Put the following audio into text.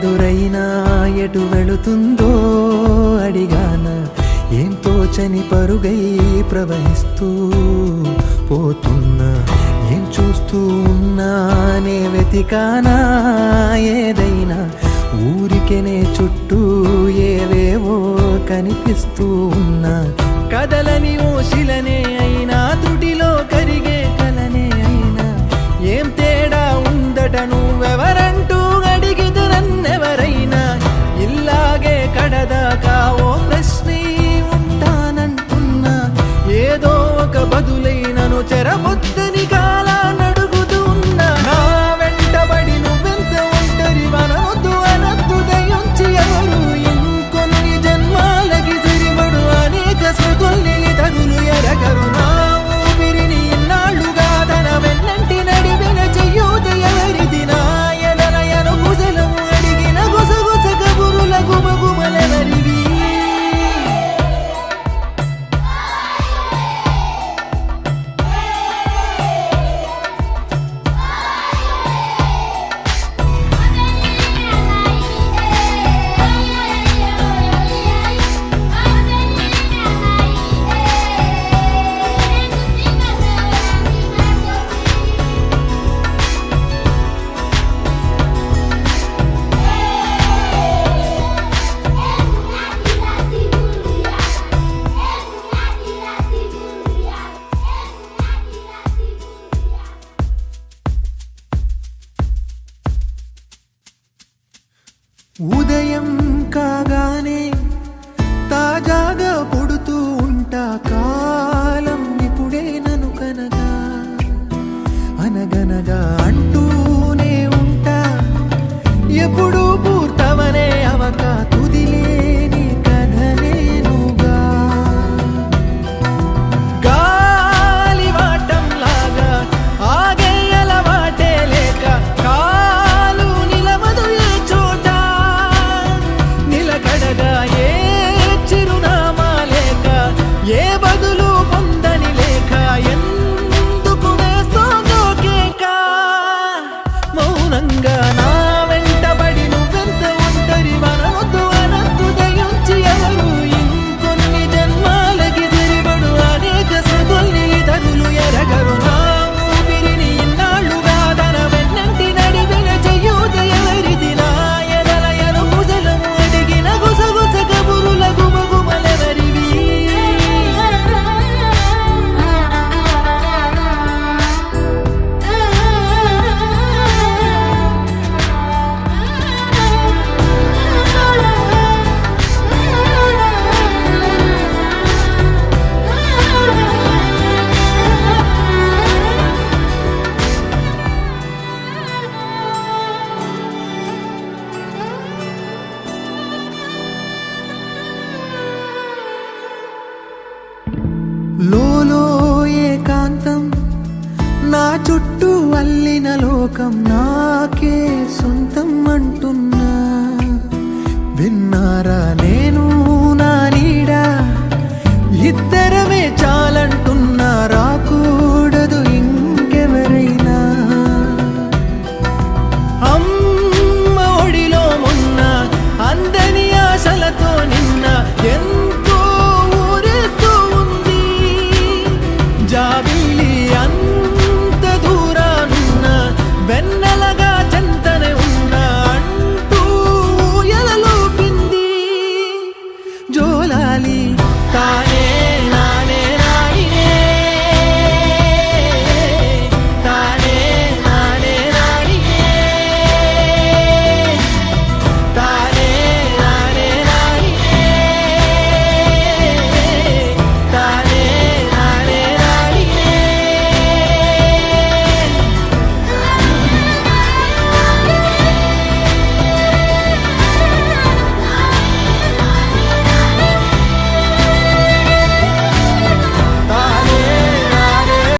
ఎదురైనా ఎటు వెళుతుందో అడిగాన ఏం తోచని పరుగై ప్రవహిస్తూ పోతున్నా ఏం చూస్తూ ఉన్నానే వెతికానా ఏదైనా ఊరికెనే చుట్టూ ఏవేవో కనిపిస్తూ ఉన్నా కదలని ఓశిలనే అయినా త్రుటిలో కరిగే కలనే అయినా ఏం తేడా ఉందట నువ్వెవరంటూ అడిగితే నన్నెవరైనా ఇల్లాగే కడదాకా ఓ ప్రశ్నే ఉంటానంటున్నా ఏదో ఒక బదులైనను చెరమొద్దని కాలానడుగుతూ ఉన్నా నా వెంటబడి నువ్వెంత ఒంటరి వనవద్దు అనద్దు దయించి ఎవరు ఇంకొన్ని జన్మాలకి సరిపడు అనేక స్మృతుల్ని తగులు ఎరగరు నా ఊపిరిని ఇన్నాళ్ళుగా తన వెన్నంటి నడిపిన చెయ్యూత ఎవరిది నా ఎదలయను కుశలము అడిగిన గుసగుస కబురుల గుమగుమలెవరివి ఉదయం కాగానే తాజాగా పుడుతూ ఉంటా కాలం ఇప్పుడే నన్ను కనగా అనగనగా అంటూనే ఉంటా ఎప్పుడు పూర్తవనే అవక తుదిలేని కథనేనుగా గాలివాటంలాగా ఆగే అలవాటే లేక కాలు నిలవదు ఏ చోట నిలకడగా ఏ చిరునామా లేక ఏ బదులు పొందని లేక ఎందుకు వేస్తోందో కేక మౌనంగా నా వెంటబడి నువ్వెంత ఒంటరి వనవద్దు అనద్దు దయించి ఎవరు ఇంకొన్ని జన్మాలకి సరిపడు అనేక స్మృతుల్ని తగులు ఎరగరు నా ఊపిరిని ఇన్నాళ్ళుగా తన వెన్నంటి నడిపిన చెయ్యూత ఎవరిది నా ఎదలయను కుశలము అడిగిన గుసగుస కబురుల గుమగుమలెవరివి లోలో ఏకాంతం నా చుట్టూ అల్లిన లోకం నాకే సొంతం అంటున్నా విన్నారా నేను